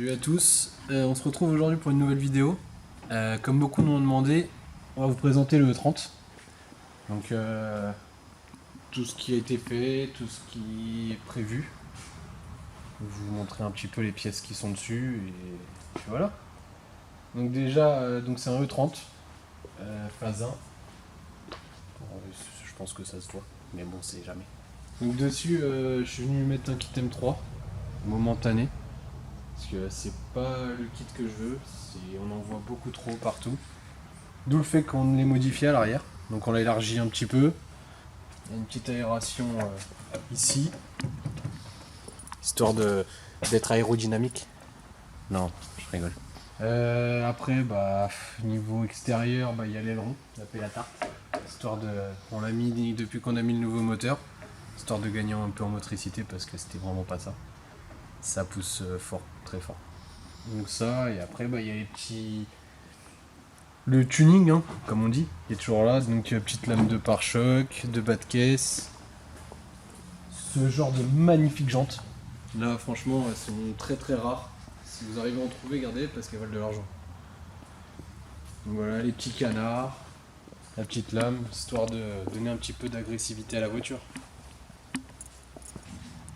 Salut à tous, on se retrouve aujourd'hui pour une nouvelle vidéo. Comme beaucoup m'ont demandé, on va vous présenter le E30. Donc tout ce qui a été fait, tout ce qui est prévu. Je vais vous montrer un petit peu les pièces qui sont dessus et puis voilà. Donc déjà, donc c'est un E30, phase 1. Je pense que ça se voit, mais bon c'est jamais. Donc dessus, je suis venu mettre un kit M3 momentané. Parce que c'est pas le kit que je veux, on en voit beaucoup trop partout. D'où le fait qu'on l'ait modifié à l'arrière. Donc on l'a élargi un petit peu. Il y a une petite aération ici. Histoire d'être aérodynamique. Non, je rigole. Après, niveau extérieur, il y a l'aileron, la tarte. Histoire on l'a mis depuis qu'on a mis le nouveau moteur. Histoire de gagner un peu en motricité parce que c'était vraiment pas ça. Ça pousse fort, très fort. Donc ça, et après il y a les petits... Le tuning, hein, comme on dit, qui est toujours là. Donc petite lame de pare-choc, de bas de caisse. Ce genre de magnifiques jantes. Là franchement elles sont très très rares. Si vous arrivez à en trouver, gardez parce qu'elles valent de l'argent. Donc voilà les petits canards, la petite lame, histoire de donner un petit peu d'agressivité à la voiture.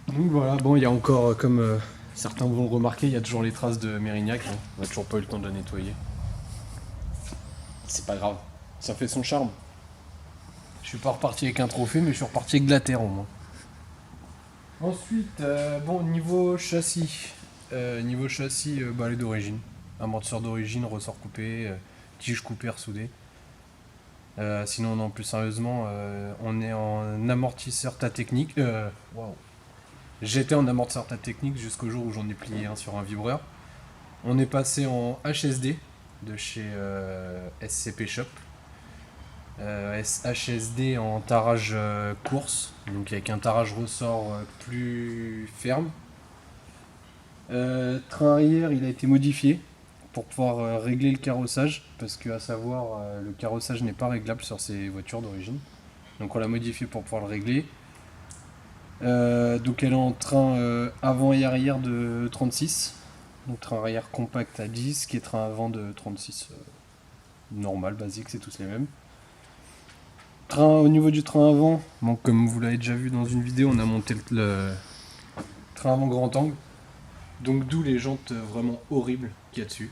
Donc voilà, bon il y a encore comme certains vont le remarquer, il y a toujours les traces de Mérignac, hein. On n'a toujours pas eu le temps de la nettoyer. C'est pas grave, ça fait son charme. Je suis pas reparti avec un trophée, mais je suis reparti avec de la terre au moins. Ensuite, niveau châssis. Balai d'origine. Amortisseur d'origine, ressort coupé, tige coupée ressoudée. Sinon, non, plus sérieusement, on est en amortisseur tas technique. J'étais en amortisseur tas technique jusqu'au jour où j'en ai plié un sur un vibreur. On est passé en HSD de chez SCP Shop. HSD en tarage course, donc avec un tarage ressort plus ferme. Train arrière, il a été modifié pour pouvoir régler le carrossage, parce que à savoir le carrossage n'est pas réglable sur ces voitures d'origine. Donc on l'a modifié pour pouvoir le régler. Donc elle est en train avant et arrière de 36. Donc train arrière compact à 10, qui est train avant de 36 normal, basique, c'est tous les mêmes. Au niveau du train avant, comme vous l'avez déjà vu dans une vidéo, on a monté le train avant grand angle. Donc d'où les jantes vraiment horribles qu'il y a dessus.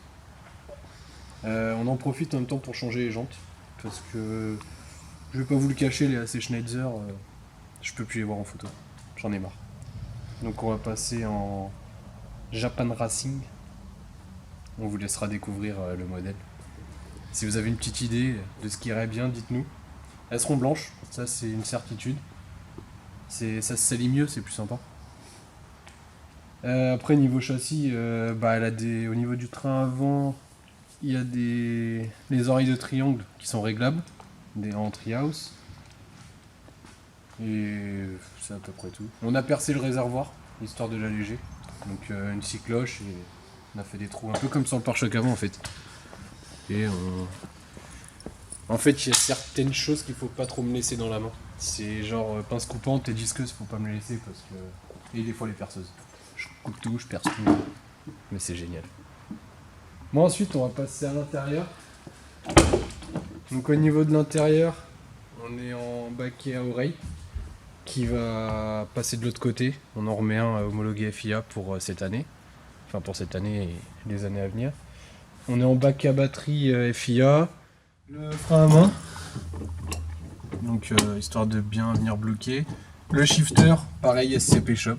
On en profite en même temps pour changer les jantes. Parce que je vais pas vous le cacher, les AC Schneider, je peux plus les voir en photo. J'en ai marre. Donc on va passer en Japan Racing. On vous laissera découvrir le modèle. Si vous avez une petite idée de ce qui irait bien, dites-nous. Elles seront blanches, ça c'est une certitude. Ça se salit mieux, c'est plus sympa. Après niveau châssis, elle a au niveau du train avant, il y a les oreilles de triangle qui sont réglables, en treehouse. Et c'est à peu près tout. On a percé le réservoir, histoire de l'alléger. Donc une scie cloche et on a fait des trous, un peu comme sur le pare-choc avant en fait. Et en fait il y a certaines choses qu'il faut pas trop me laisser dans la main. C'est genre pince coupante et disqueuse, faut pas me les laisser parce que... Et des fois les perceuses. Je coupe tout, je perce tout. Mais c'est génial. Bon ensuite on va passer à l'intérieur. Donc au niveau de l'intérieur, on est en baquet à oreille qui va passer de l'autre côté. On en remet un homologué FIA pour cette année. Enfin pour cette année et les années à venir. On est en bac à batterie FIA. Le frein à main. Donc histoire de bien venir bloquer. Le shifter, pareil SCP Shop.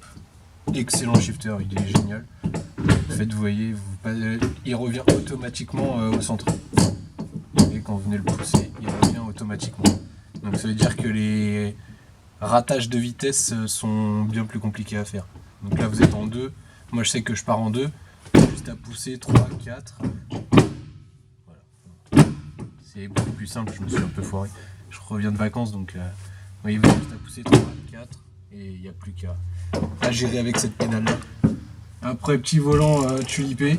Excellent shifter, il est génial. En fait vous voyez, il revient automatiquement au centre. Et quand vous venez le pousser, il revient automatiquement. Donc ça veut dire que les ratages de vitesse sont bien plus compliqués à faire. Donc là vous êtes en 2, moi je sais que je pars en 2, juste à pousser 3, 4. Voilà. C'est beaucoup plus simple, je me suis un peu foiré. Je reviens de vacances donc vous voyez, vous avez juste à pousser 3, 4 et il n'y a plus qu'à gérer avec cette pédale là. Après petit volant tulipé,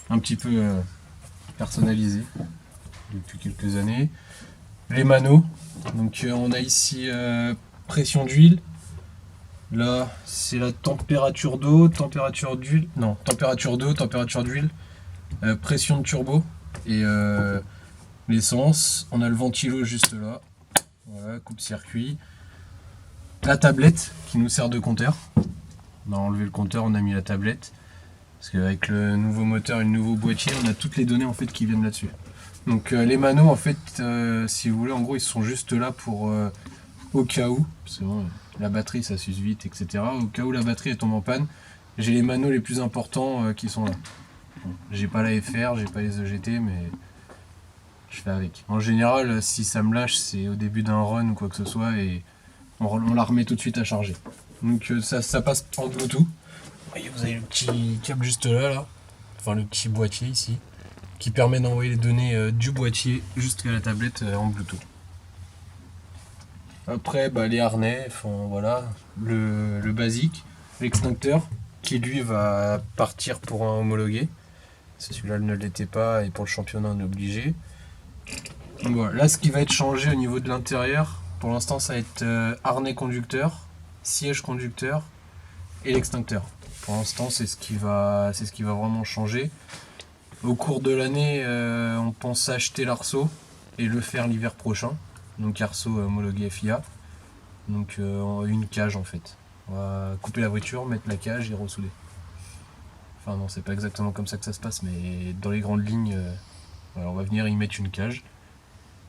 un petit peu personnalisé depuis quelques années. Les manos, donc on a ici pression d'huile, Là, c'est la température d'eau, température d'huile, non, température d'eau, température d'huile, pression de turbo et l'essence. On a le ventilo juste là, voilà, coupe-circuit. La tablette qui nous sert de compteur. On a enlevé le compteur, on a mis la tablette. Parce qu'avec le nouveau moteur et le nouveau boîtier, on a toutes les données en fait qui viennent là-dessus. Donc les manos en fait, si vous voulez, en gros ils sont juste là pour au cas où, parce que bon, la batterie ça s'use vite, etc. Au cas où la batterie elle tombe en panne, j'ai les manos les plus importants qui sont là. Bon, j'ai pas la FR, j'ai pas les EGT, mais je fais avec. En général, si ça me lâche, c'est au début d'un run ou quoi que ce soit, et on la remet tout de suite à charger. Donc ça passe en Bluetooth. Et vous avez le petit câble juste là, enfin le petit boîtier ici, qui permet d'envoyer les données du boîtier jusqu'à la tablette en Bluetooth. Après, les harnais, voilà, le basique, l'extincteur, qui lui va partir pour un homologué. Celui-là ne l'était pas et pour le championnat on est obligé. Donc voilà, là ce qui va être changé au niveau de l'intérieur, pour l'instant ça va être harnais conducteur, siège conducteur et l'extincteur. Pour l'instant c'est ce qui va vraiment changer. Au cours de l'année, on pense acheter l'arceau et le faire l'hiver prochain. Donc arceau homologué FIA. Donc une cage en fait. On va couper la voiture, mettre la cage et ressouder. Enfin non, c'est pas exactement comme ça que ça se passe, mais dans les grandes lignes, voilà, on va venir y mettre une cage.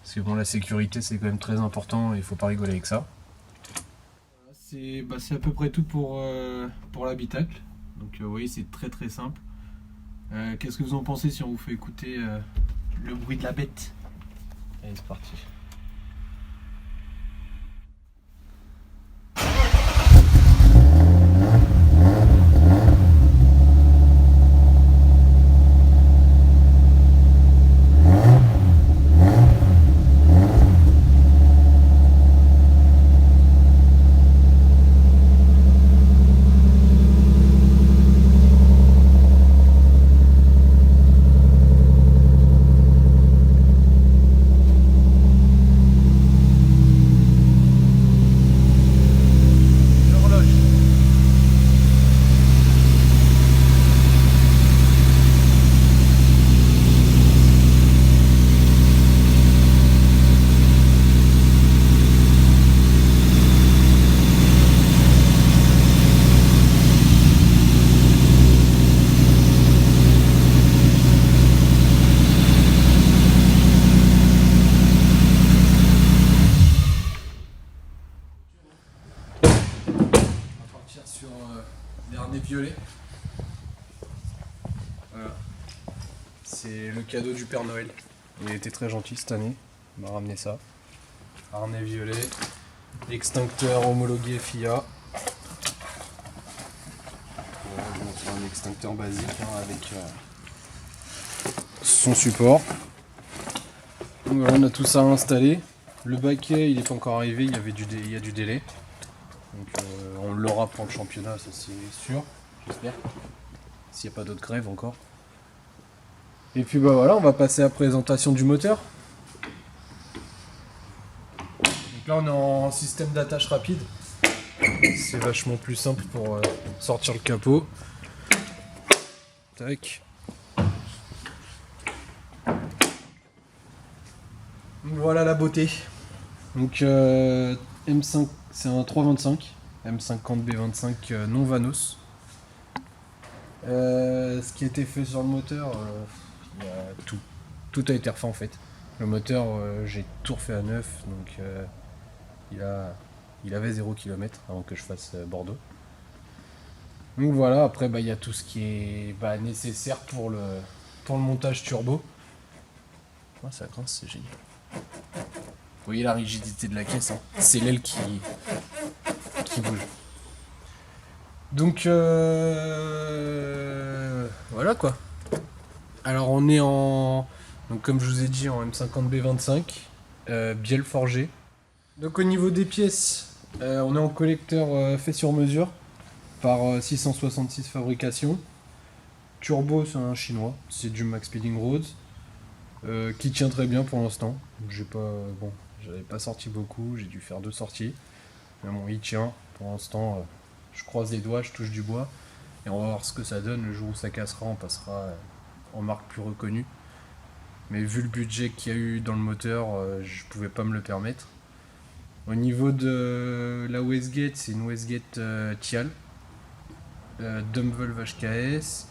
Parce que bon, la sécurité c'est quand même très important et il faut pas rigoler avec ça. C'est à peu près tout pour l'habitacle. Donc vous voyez, c'est très très simple. Qu'est-ce que vous en pensez si on vous fait écouter le bruit de la bête? Allez, c'est parti. Sur les harnais violets. Voilà. C'est le cadeau du Père Noël. Il a été très gentil cette année. Il m'a ramené ça. Harnais violet. Extincteur homologué FIA. C'est un extincteur basique avec son support. Donc voilà, on a tout ça installé. Le baquet il n'est pas encore arrivé, il y a du délai. Donc on l'aura pour le championnat, ça c'est sûr, j'espère. S'il n'y a pas d'autres grèves encore. Et puis voilà, on va passer à la présentation du moteur. Donc là on est en système d'attache rapide. C'est vachement plus simple pour sortir le capot. Tac. Donc voilà la beauté. Donc M5, c'est un 325, M50B25 non Vanos. Ce qui a été fait sur le moteur, il y a tout a été refait en fait. Le moteur, j'ai tout refait à neuf, donc il avait 0 km avant que je fasse Bordeaux. Donc voilà, après il y a tout ce qui est nécessaire pour le montage turbo. Oh, ça grince, c'est génial. Vous voyez la rigidité de la caisse, hein. C'est l'aile qui bouge. Donc voilà quoi. Alors on est donc comme je vous ai dit en M50B25, bielle forgée. Donc au niveau des pièces, on est en collecteur fait sur mesure par 666 fabrication. Turbo c'est un chinois, c'est du Max Speeding Roads. Qui tient très bien pour l'instant. J'avais pas sorti beaucoup, j'ai dû faire 2 sorties. Mais bon, il tient pour l'instant. Je croise les doigts, je touche du bois. Et on va voir ce que ça donne. Le jour où ça cassera, on passera en marque plus reconnue. Mais vu le budget qu'il y a eu dans le moteur, je pouvais pas me le permettre. Au niveau de la Westgate, c'est une Westgate Tial. Dumbvalve HKS.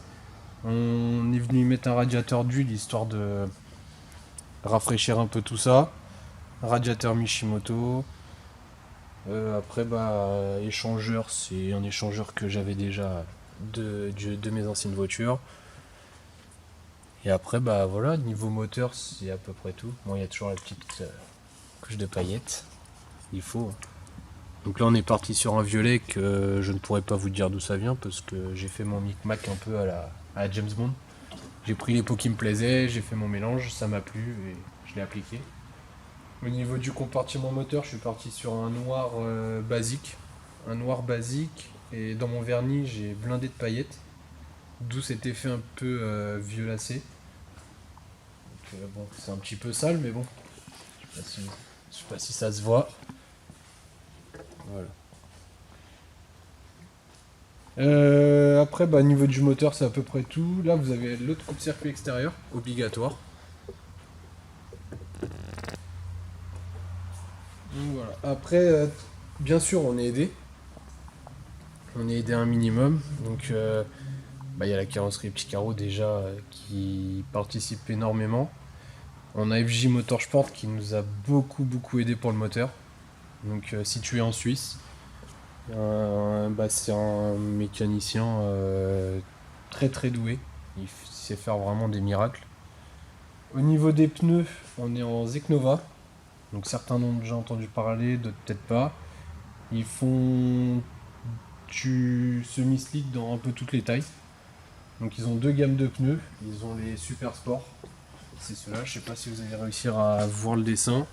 On est venu y mettre un radiateur d'huile histoire de rafraîchir un peu tout ça. Radiateur Mishimoto. Après, échangeur, c'est un échangeur que j'avais déjà de mes anciennes voitures. Et après, voilà, niveau moteur, c'est à peu près tout. Bon, il y a toujours la petite couche de paillettes. Il faut. Donc là, on est parti sur un violet que je ne pourrais pas vous dire d'où ça vient parce que j'ai fait mon micmac un peu à la James Bond. J'ai pris les pots qui me plaisaient, j'ai fait mon mélange, ça m'a plu et je l'ai appliqué. Au niveau du compartiment moteur, je suis parti sur un noir basique. Un noir basique. Et dans mon vernis, j'ai blindé de paillettes. D'où cet effet un peu violacé. Bon, c'est un petit peu sale, mais bon. Je sais pas si ça se voit. Voilà. Après, niveau du moteur, c'est à peu près tout. Là, vous avez l'autre coupe-circuit extérieur, obligatoire. Donc, voilà. Après, bien sûr, on est aidé. On est aidé un minimum. Donc, il y a la carrosserie Petit Carreau déjà qui participe énormément. On a FJ Motorsport qui nous a beaucoup aidé pour le moteur. Donc, situé en Suisse. C'est un mécanicien très doué. Il sait faire vraiment des miracles. Au niveau des pneus, on est en Zeknova. Donc certains ont déjà entendu parler, d'autres peut-être pas. Ils font du semi-slick dans un peu toutes les tailles. Donc ils ont deux gammes de pneus. Ils ont les Super Sport. C'est ceux-là, je sais pas si vous allez réussir à voir le dessin.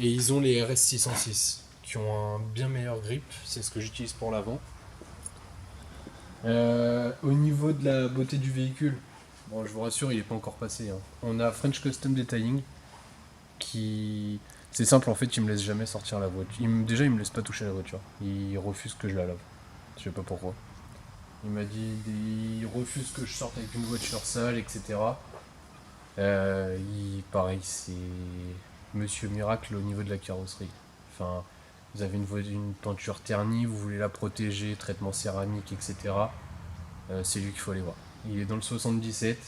Et ils ont les RS 606 qui ont un bien meilleur grip. C'est ce que j'utilise pour l'avant. Au niveau de la beauté du véhicule, bon, je vous rassure, il n'est pas encore passé. On a French Custom Detailing qui... C'est simple, en fait, il me laisse jamais sortir la voiture. Déjà, il me laisse pas toucher la voiture. Il refuse que je la lave. Je sais pas pourquoi. Il m'a dit, il refuse que je sorte avec une voiture sale, etc. Pareil, c'est Monsieur Miracle au niveau de la carrosserie. Enfin, vous avez une peinture ternie, vous voulez la protéger, traitement céramique, etc. C'est lui qu'il faut aller voir. Il est dans le 77,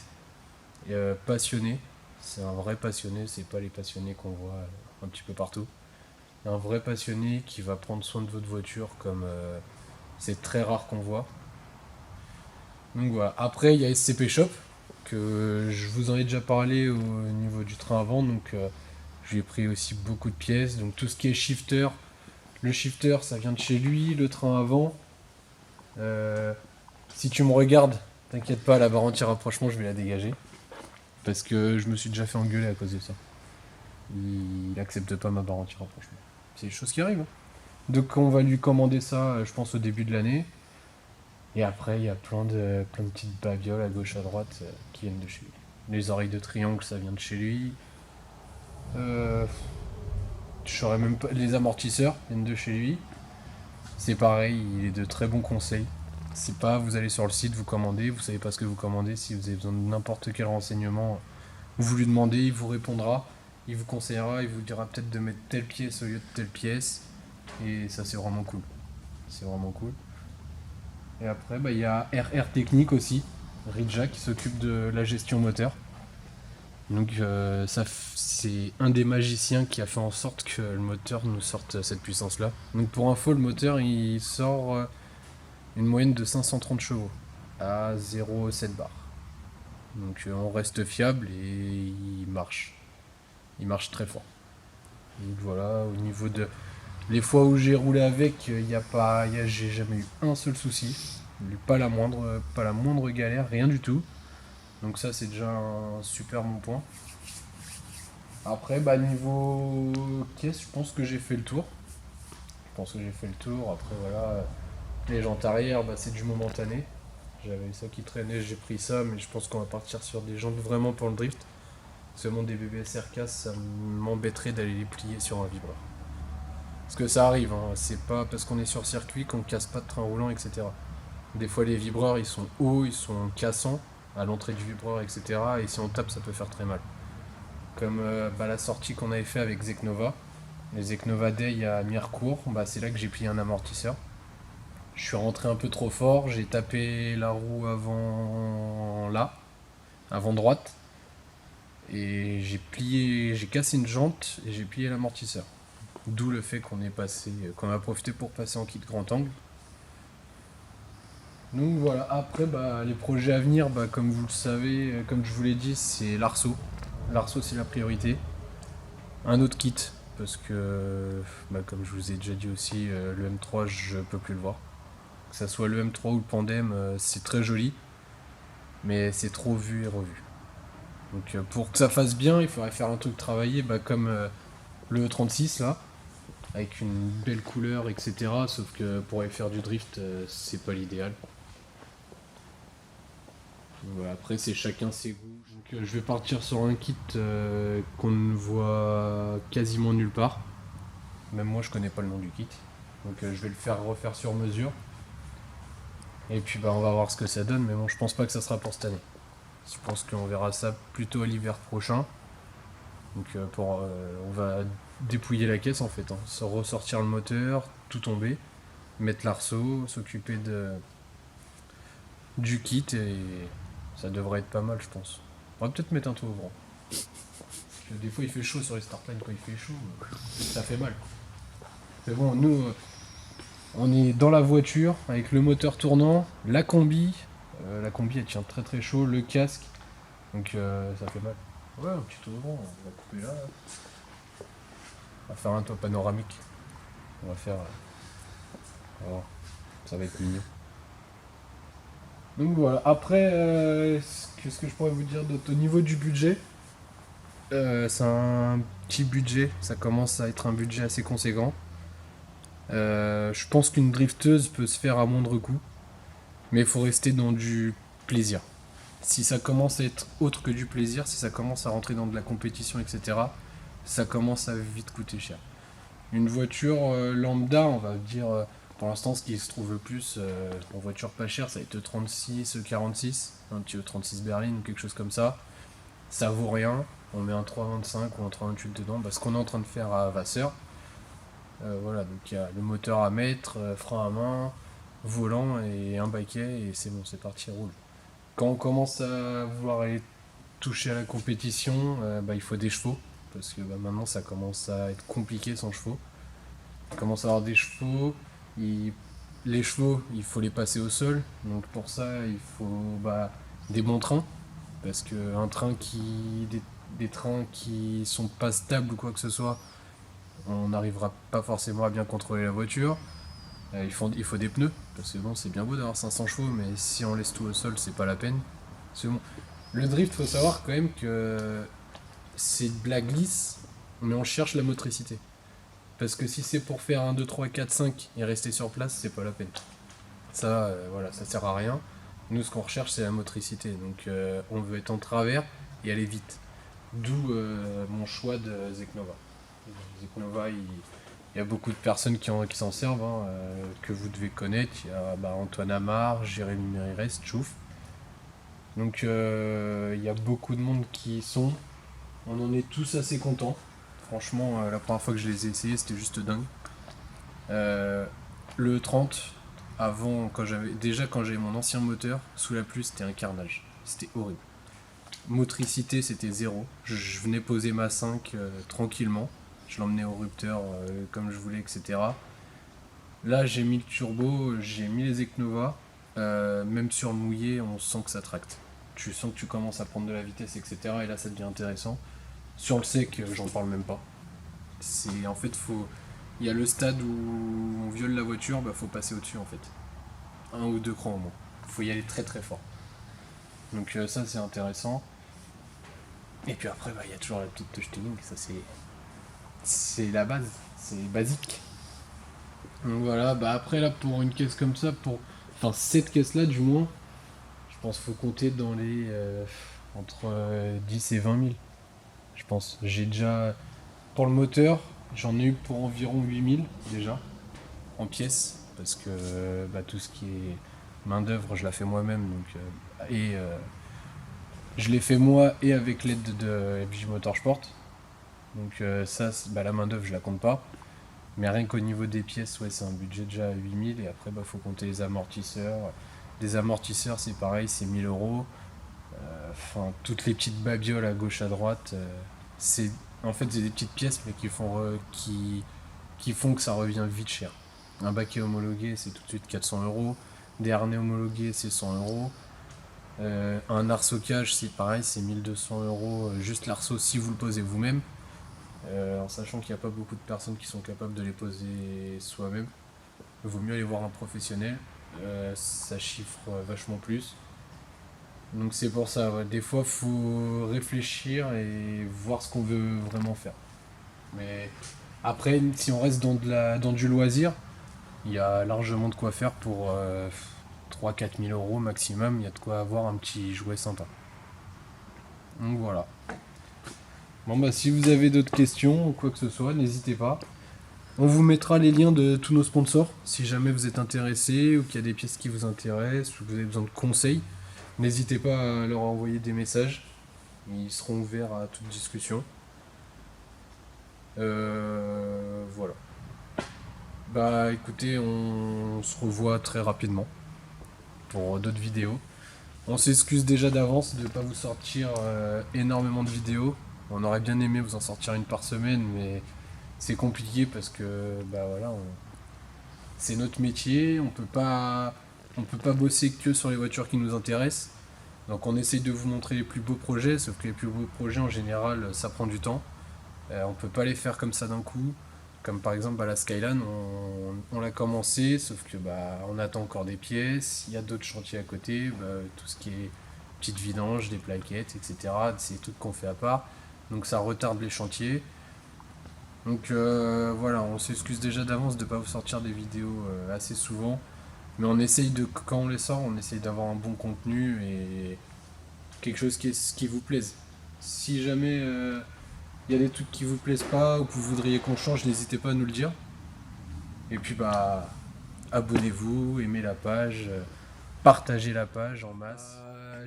passionné. C'est un vrai passionné, c'est pas les passionnés qu'on voit un petit peu partout. Un vrai passionné qui va prendre soin de votre voiture comme c'est très rare qu'on voit. Donc voilà. Après, il y a SCP Shop, que je vous en ai déjà parlé au niveau du train avant. Donc j'ai pris aussi beaucoup de pièces. Donc tout ce qui est shifter, le shifter ça vient de chez lui, le train avant. Si tu me regardes, t'inquiète pas, la barre anti-rapprochement, je vais la dégager. Parce que je me suis déjà fait engueuler à cause de ça. Il accepte pas ma barre anti-rapprochement. C'est des choses qui arrivent. Donc on va lui commander ça, je pense, au début de l'année. Et après, il y a plein de petites babioles à gauche, à droite qui viennent de chez lui. Les oreilles de triangle, ça vient de chez lui. Je saurais même pas. Les amortisseurs viennent de chez lui. C'est pareil, il est de très bons conseils. C'est pas, vous allez sur le site, vous commandez, vous savez pas ce que vous commandez. Si vous avez besoin de n'importe quel renseignement, vous lui demandez, il vous répondra. Il vous conseillera, il vous dira peut-être de mettre telle pièce au lieu de telle pièce. Et ça, c'est vraiment cool. C'est vraiment cool. Et après, il y a RR Technique aussi, Ridja, qui s'occupe de la gestion moteur. Donc c'est un des magiciens qui a fait en sorte que le moteur nous sorte cette puissance-là. Donc pour info, le moteur, il sort une moyenne de 530 chevaux à 0,7 bar. Donc on reste fiable et il marche. Il marche très fort. Donc voilà, au niveau de... Les fois où j'ai roulé avec, j'ai jamais eu un seul souci. Pas la moindre galère, rien du tout. Donc ça c'est déjà un super bon point. Après niveau caisse, je pense que j'ai fait le tour. Après voilà, les jantes arrière, c'est du momentané. J'avais ça qui traînait, j'ai pris ça, mais je pense qu'on va partir sur des jantes vraiment pour le drift. Seulement des BBS RK, ça m'embêterait d'aller les plier sur un vibreur. Parce que ça arrive, hein. C'est pas parce qu'on est sur circuit qu'on casse pas de train roulant, etc. Des fois les vibreurs ils sont hauts, ils sont cassants à l'entrée du vibreur, etc. Et si on tape ça peut faire très mal. Comme la sortie qu'on avait fait avec Zeknova, les Zeknova Day à Mirecourt, c'est là que j'ai plié un amortisseur. Je suis rentré un peu trop fort, j'ai tapé la roue avant là, avant droite, et j'ai cassé une jante et j'ai plié l'amortisseur. D'où le fait qu'on a profité pour passer en kit grand angle. Donc voilà, après les projets à venir, comme vous le savez, comme je vous l'ai dit, c'est l'arceau. L'arceau c'est la priorité. Un autre kit, parce que comme je vous ai déjà dit aussi, le M3 je peux plus le voir. Que ça soit le M3 ou le Pandem, c'est très joli, mais c'est trop vu et revu. Donc pour que ça fasse bien, il faudrait faire un truc travaillé comme le E36 là, avec une belle couleur, etc. Sauf que pour aller faire du drift, c'est pas l'idéal. Voilà, après c'est chacun ses goûts. Donc je vais partir sur un kit qu'on ne voit quasiment nulle part. Même moi je connais pas le nom du kit. Donc je vais le faire refaire sur mesure. Et puis on va voir ce que ça donne, mais bon je pense pas que ça sera pour cette année. Je pense qu'on verra ça plutôt à l'hiver prochain. Donc on va dépouiller la caisse en fait, hein. Ressortir le moteur, tout tomber, mettre l'arceau, s'occuper du kit et ça devrait être pas mal je pense. On va peut-être mettre un toit ouvrant. Parce que des fois il fait chaud sur les startlines, quand il fait chaud, ça fait mal. C'est bon, nous on est dans la voiture avec le moteur tournant, la combi elle tient très très chaud, le casque, donc ça fait mal. Ouais, un petit toit ouvrant, on va couper là. On va faire un toit panoramique. On va faire. Alors, ça va être mignon. Donc voilà. Après, qu'est-ce que je pourrais vous dire d'autre? Au niveau du budget, c'est un petit budget. Ça commence à être un budget assez conséquent. Je pense qu'une drifteuse peut se faire à moindre coût. Mais il faut rester dans du plaisir. Si ça commence à être autre que du plaisir, si ça commence à rentrer dans de la compétition, etc., ça commence à vite coûter cher. Une voiture lambda, on va dire, pour l'instant, ce qui se trouve le plus en voiture pas chère, ça va être E36, E46, un petit E36 berline ou quelque chose comme ça. Ça vaut rien. On met un 325 ou un 328 dedans, ce qu'on est en train de faire à Vasseur. Voilà, donc il y a le moteur à mettre, frein à main, volant et un baquet, et c'est bon, c'est parti, roule. Quand on commence à vouloir aller toucher à la compétition, il faut des chevaux, parce que maintenant ça commence à être compliqué sans chevaux. On commence à avoir des chevaux, les chevaux il faut les passer au sol, donc pour ça il faut des bons trains, parce que des trains qui sont pas stables ou quoi que ce soit, on n'arrivera pas forcément à bien contrôler la voiture. Il faut des pneus, parce que bon c'est bien beau d'avoir 500 chevaux, mais si on laisse tout au sol c'est pas la peine. C'est bon. Le drift, faut savoir quand même que c'est de la glisse, mais on cherche la motricité. Parce que si c'est pour faire 1, 2, 3, 4, 5 et rester sur place, c'est pas la peine. Ça, voilà, ça sert à rien. Nous, ce qu'on recherche, c'est la motricité. Donc, on veut être en travers et aller vite. D'où mon choix de Zeknova. Zeknova, il y a beaucoup de personnes qui s'en servent, hein, que vous devez connaître. Il y a Antoine Amar, Jérémy Mérires, Chouf. Donc, il y a beaucoup de monde qui y sont. On en est tous assez contents. Franchement, la première fois que je les ai essayés, c'était juste dingue. Le 30, quand j'avais mon ancien moteur, sous la pluie, c'était un carnage. C'était horrible. Motricité, c'était zéro. Je venais poser ma 5 tranquillement. Je l'emmenais au rupteur comme je voulais, etc. Là, j'ai mis le turbo, j'ai mis les Eknova. Même sur le mouillé, on sent que ça tracte. Tu sens que tu commences à prendre de la vitesse, etc. Et là, ça devient intéressant. Sur le sec, j'en parle même pas. En fait, il y a le stade où on viole la voiture, faut passer au-dessus en fait. Un ou deux crans au moins. Faut y aller très très fort. Donc ça c'est intéressant. Et puis après, il y a toujours la petite touch tuning, ça c'est la base, c'est basique. Donc voilà, après là pour une caisse comme ça, enfin cette caisse là du moins, je pense qu'il faut compter dans les entre 10 et 20 000. Je pense. J'ai déjà pour le moteur, J'en ai eu pour environ 8000 déjà, en pièces, parce que tout ce qui est main d'œuvre, je la fais moi-même, je l'ai fait moi et avec l'aide de FJ Motorsport. Donc la main d'œuvre, je la compte pas. Mais rien qu'au niveau des pièces, ouais, c'est un budget déjà à 8000 et après, faut compter les amortisseurs. Les amortisseurs, c'est pareil, c'est 1000 euros. Enfin, toutes les petites babioles à gauche à droite, c'est en fait c'est des petites pièces mais qui font que ça revient vite cher. Un baquet homologué, c'est tout de suite 400 euros. Des harnais homologués, c'est 100 euros. Un arceau cage, c'est pareil, c'est 1200 euros. Juste l'arceau si vous le posez vous-même. En sachant qu'il n'y a pas beaucoup de personnes qui sont capables de les poser soi-même. Il vaut mieux aller voir un professionnel. Ça chiffre vachement plus. Donc c'est pour ça, ouais. Des fois faut réfléchir et voir ce qu'on veut vraiment faire. Mais après, si on reste dans du loisir, il y a largement de quoi faire pour 3-4 000 euros maximum. Il y a de quoi avoir un petit jouet sympa. Donc voilà. Bon bah si vous avez d'autres questions ou quoi que ce soit, n'hésitez pas. On vous mettra les liens de tous nos sponsors si jamais vous êtes intéressé ou qu'il y a des pièces qui vous intéressent ou que vous avez besoin de conseils. N'hésitez pas à leur envoyer des messages. Ils seront ouverts à toute discussion. Voilà. Bah écoutez, on se revoit très rapidement pour d'autres vidéos. On s'excuse déjà d'avance de ne pas vous sortir énormément de vidéos. On aurait bien aimé vous en sortir une par semaine, mais c'est compliqué parce que c'est notre métier. On peut pas bosser que sur les voitures qui nous intéressent. Donc on essaye de vous montrer les plus beaux projets, sauf que les plus beaux projets en général, ça prend du temps. On peut pas les faire comme ça d'un coup. Comme par exemple la Skyline, on l'a commencé, sauf que on attend encore des pièces. Il y a d'autres chantiers à côté, tout ce qui est petites vidanges, des plaquettes, etc. C'est des trucs qu'on fait à part. Donc ça retarde les chantiers. Donc voilà, on s'excuse déjà d'avance de ne pas vous sortir des vidéos assez souvent. Mais quand on les sort, on essaye d'avoir un bon contenu et quelque chose qui vous plaise. Si jamais il y a des trucs qui vous plaisent pas ou que vous voudriez qu'on change, n'hésitez pas à nous le dire. Et puis abonnez-vous, aimez la page, partagez la page en masse.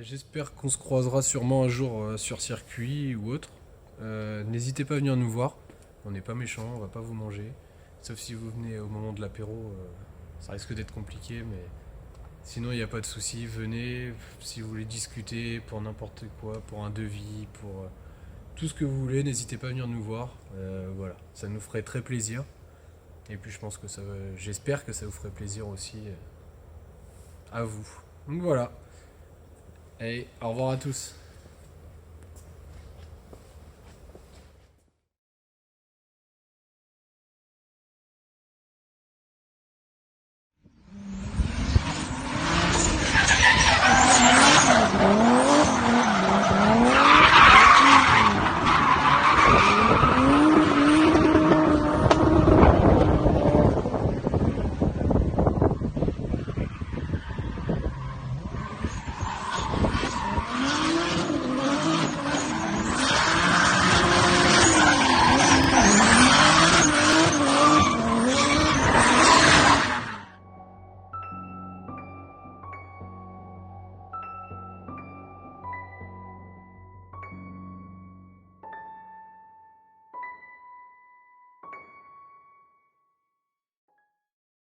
J'espère qu'on se croisera sûrement un jour sur circuit ou autre. N'hésitez pas à venir nous voir. On n'est pas méchants, on va pas vous manger. Sauf si vous venez au moment de l'apéro, ça risque d'être compliqué, mais sinon il n'y a pas de souci. Venez si vous voulez discuter pour n'importe quoi, pour un devis, pour tout ce que vous voulez. N'hésitez pas à venir nous voir. Voilà, ça nous ferait très plaisir. Et puis j'espère que ça vous ferait plaisir aussi à vous. Donc voilà. Allez, au revoir à tous.